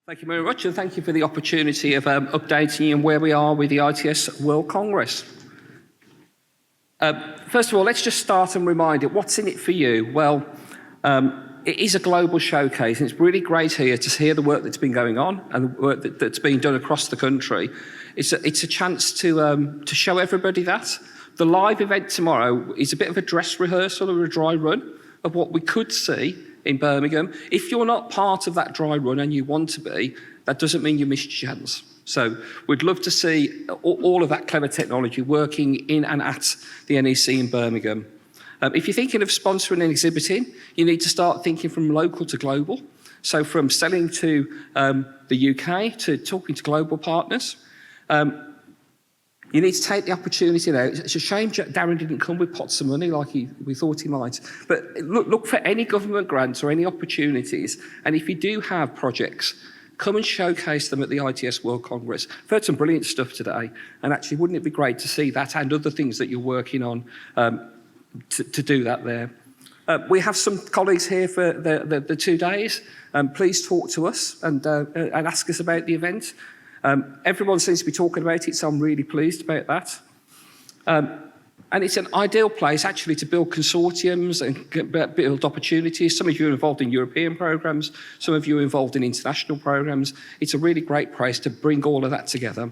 Thank you very much, and thank you for the opportunity of updating you on where we are with the ITS World Congress. First of all, let's just start and remind it, what's in it for you? Well, it is a global showcase, and it's really great here to hear the work that's been going on and the work that's been done across the country. It's a chance to show everybody that. The live event tomorrow is a bit of a dress rehearsal or a dry run of what we could see in Birmingham. If you're not part of that dry run and you want to be, that doesn't mean you missed your chance. So we'd love to see all of that clever technology working in and at the NEC in Birmingham. If you're thinking of sponsoring and exhibiting, you need to start thinking from local to global. So from selling to the UK to talking to global partners. You need to take the opportunity now. It's a shame Darren didn't come with pots of money like we thought he might. But look for any government grants or any opportunities. And if you do have projects, come and showcase them at the ITS World Congress. I've heard some brilliant stuff today. And actually, wouldn't it be great to see that and other things that you're working on to do that there? We have some colleagues here for the 2 days. Please talk to us and ask us about the event. Everyone seems to be talking about it, so I'm really pleased about that. And it's an ideal place actually to build consortiums and build opportunities. Some of you are involved in European programmes, some of you are involved in international programmes. It's a really great place to bring all of that together.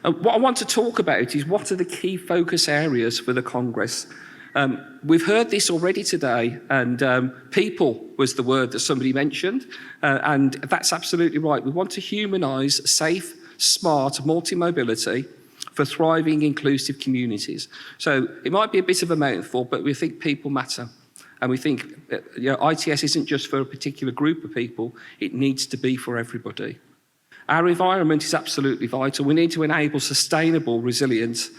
What I want to talk about is what are the key focus areas for the Congress. We've heard this already today, and people was the word that somebody mentioned, and that's absolutely right. We want to humanise safe, smart, multi-mobility for thriving, inclusive communities. So it might be a bit of a mouthful, but we think people matter. And we think ITS isn't just for a particular group of people, it needs to be for everybody. Our environment is absolutely vital. We need to enable sustainable resilience,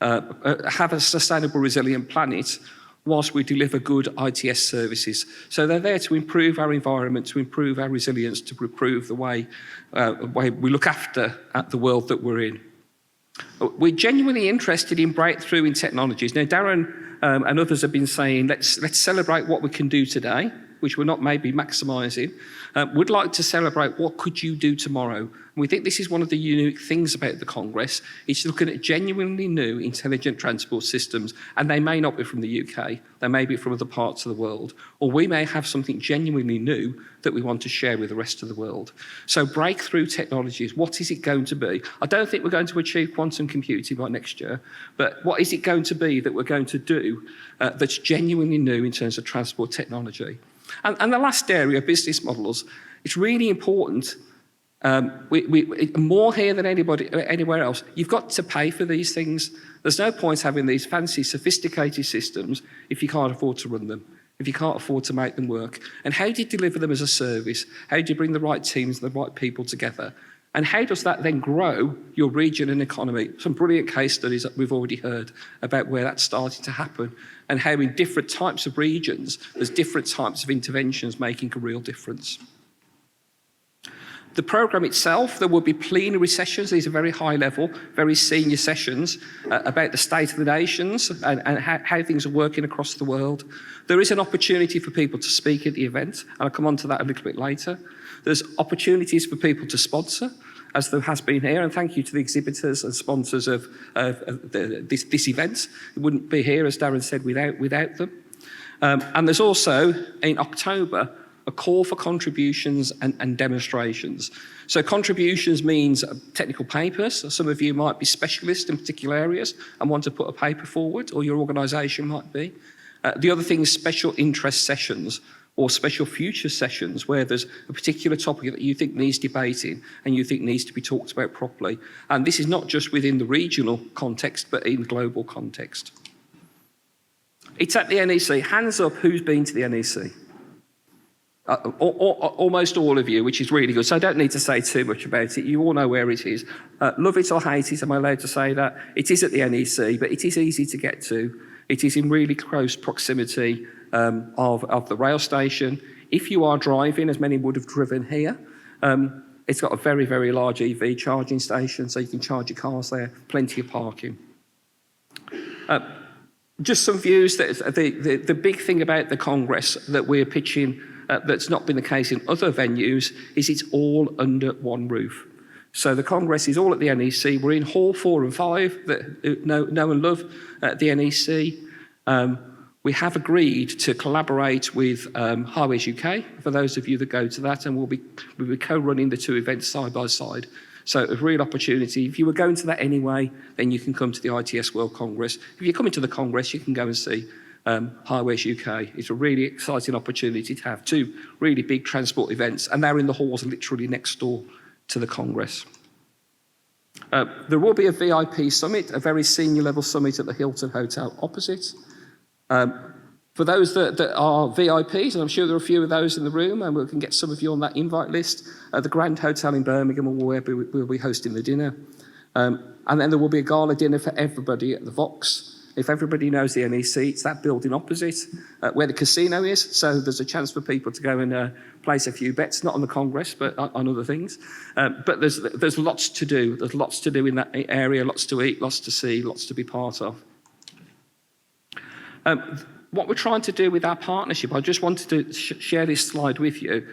have a sustainable, resilient planet whilst we deliver good ITS services. So they're there to improve our environment, to improve our resilience, to improve the way we look after the world that we're in. We're genuinely interested in breakthrough in technologies. Now, Darren and others have been saying, let's celebrate what we can do today, which we're not maybe maximising. We'd like to celebrate what could you do tomorrow. And we think this is one of the unique things about the Congress. It's looking at genuinely new intelligent transport systems, and they may not be from the UK, they may be from other parts of the world, or we may have something genuinely new that we want to share with the rest of the world. So breakthrough technologies, what is it going to be? I don't think we're going to achieve quantum computing by next year, but what is it going to be that we're going to do that's genuinely new in terms of transport technology? And the last area, business models, it's really important. More here than anywhere else. You've got to pay for these things. There's no point having these fancy, sophisticated systems if you can't afford to run them, if you can't afford to make them work. And how do you deliver them as a service? How do you bring the right teams and the right people together? And how does that then grow your region and economy? Some brilliant case studies that we've already heard about where that's starting to happen and how in different types of regions, there's different types of interventions making a real difference. The programme itself, there will be plenary sessions. These are very high level, very senior sessions about the state of the nations and how things are working across the world. There is an opportunity for people to speak at the event, and I'll come on to that a little bit later. There's opportunities for people to sponsor, as there has been here, and thank you to the exhibitors and sponsors of this event. It wouldn't be here, as Darren said, without them. And there's also, in October, a call for contributions and demonstrations. So contributions means technical papers. Some of you might be specialists in particular areas and want to put a paper forward, or your organisation might be. The other thing is special interest sessions or special future sessions where there's a particular topic that you think needs debating and you think needs to be talked about properly. And this is not just within the regional context, but in global context. It's at the NEC. Hands up, who's been to the NEC? Almost all of you, which is really good. So I don't need to say too much about it. You all know where it is. Love it or hate it, am I allowed to say that? It is at the NEC, but it is easy to get to. It is in really close proximity of the rail station. If you are driving, as many would have driven here, it's got a very, very large EV charging station, so you can charge your cars there, plenty of parking. Just some views. That the big thing about the Congress that we're pitching that's not been the case in other venues is it's all under one roof. So the Congress is all at the NEC. We're in Hall 4 and 5 that know and love at the NEC. We have agreed to collaborate with Highways UK, for those of you that go to that, and we'll be co-running the two events side by side. So a real opportunity. If you were going to that anyway, then you can come to the ITS World Congress. If you're coming to the Congress, you can go and see Highways UK. It's a really exciting opportunity to have two really big transport events, and they're in the halls literally next door to the Congress. There will be a VIP summit, a very senior level summit at the Hilton Hotel opposite. For those that are VIPs, and I'm sure there are a few of those in the room, and we can get some of you on that invite list, the Grand Hotel in Birmingham will be hosting the dinner. And then there will be a gala dinner for everybody at the Vox. If everybody knows the NEC, it's that building opposite where the casino is, so there's a chance for people to go and place a few bets, not on the Congress, but on other things. But there's lots to do. There's lots to do in that area, lots to eat, lots to see, lots to be part of. What we're trying to do with our partnership, I just wanted to share this slide with you.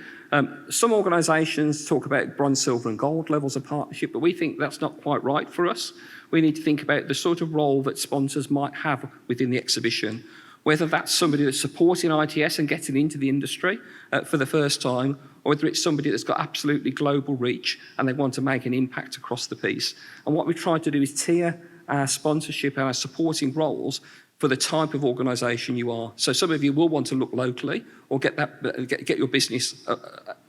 Some organisations talk about bronze, silver and gold levels of partnership, but we think that's not quite right for us. We need to think about the sort of role that sponsors might have within the exhibition, whether that's somebody that's supporting ITS and getting into the industry for the first time, or whether it's somebody that's got absolutely global reach and they want to make an impact across the piece. And what we try to do is tier our sponsorship and our supporting roles for the type of organisation you are. So some of you will want to look locally or get your business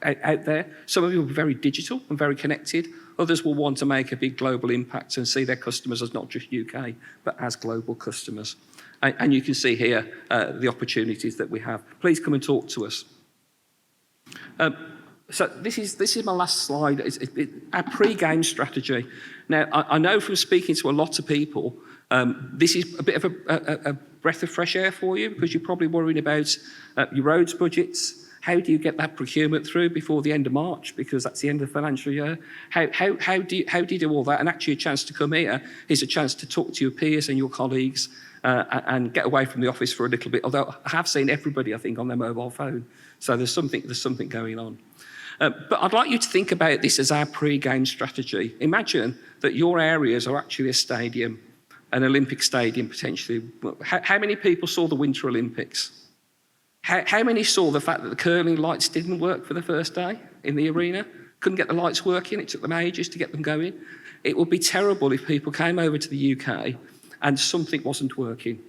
out there. Some of you will be very digital and very connected. Others will want to make a big global impact and see their customers as not just UK, but as global customers. And you can see here the opportunities that we have. Please come and talk to us. So this is my last slide. It's our pre-game strategy. Now, I know from speaking to a lot of people, this is a bit of a breath of fresh air for you because you're probably worrying about your roads budgets. How do you get that procurement through before the end of March? Because that's the end of the financial year. How do you do all that? And actually a chance to come here is a chance to talk to your peers and your colleagues and get away from the office for a little bit. Although I have seen everybody, I think, on their mobile phone. So there's something going on. But I'd like you to think about this as our pre-game strategy. Imagine that your areas are actually a stadium, an Olympic stadium potentially. How many people saw the Winter Olympics? How many saw the fact that the curling lights didn't work for the first day in the arena? Couldn't get the lights working, it took them ages to get them going. It would be terrible if people came over to the UK and something wasn't working.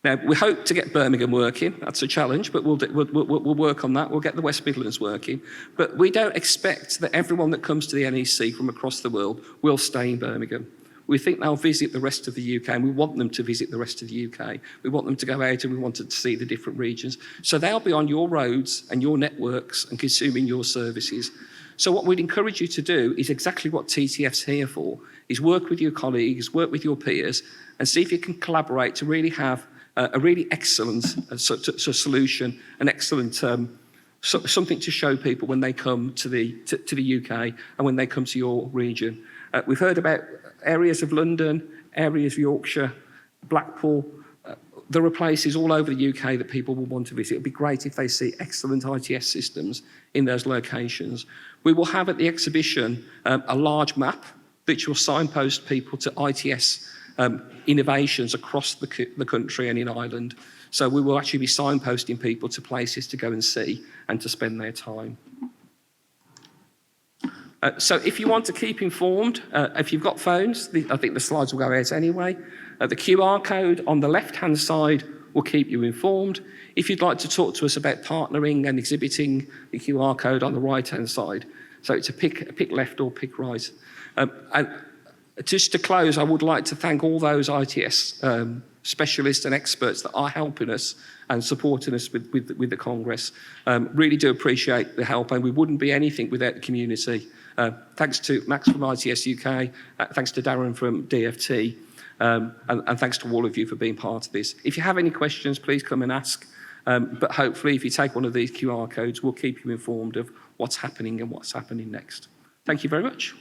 Now, we hope to get Birmingham working. That's a challenge, but we'll work on that. We'll get the West Midlands working. But we don't expect that everyone that comes to the NEC from across the world will stay in Birmingham. We think they'll visit the rest of the UK, and we want them to visit the rest of the UK. We want them to go out and we want them to see the different regions. So they'll be on your roads and your networks and consuming your services. So what we'd encourage you to do is exactly what TTF's here for, is work with your colleagues, work with your peers, and see if you can collaborate to really have a really excellent solution, an excellent something to show people when they come to the UK and when they come to your region. We've heard about areas of London, areas of Yorkshire, Blackpool. There are places all over the UK that people will want to visit. It'd be great if they see excellent ITS systems in those locations. We will have at the exhibition a large map which will signpost people to ITS innovations across the country and in Ireland. So we will actually be signposting people to places to go and see and to spend their time. So if you want to keep informed, if you've got phones, I think the slides will go out anyway. The QR code on the left-hand side will keep you informed. If you'd like to talk to us about partnering and exhibiting, the QR code on the right-hand side. So it's a pick left or pick right. And just to close, I would like to thank all those ITS specialists and experts that are helping us and supporting us with the Congress. Really do appreciate the help, and we wouldn't be anything without the community. Thanks to Max from ITS UK, thanks to Darren from DFT, and thanks to all of you for being part of this. If you have any questions, please come and ask. But hopefully, if you take one of these QR codes, we'll keep you informed of what's happening and what's happening next. Thank you very much.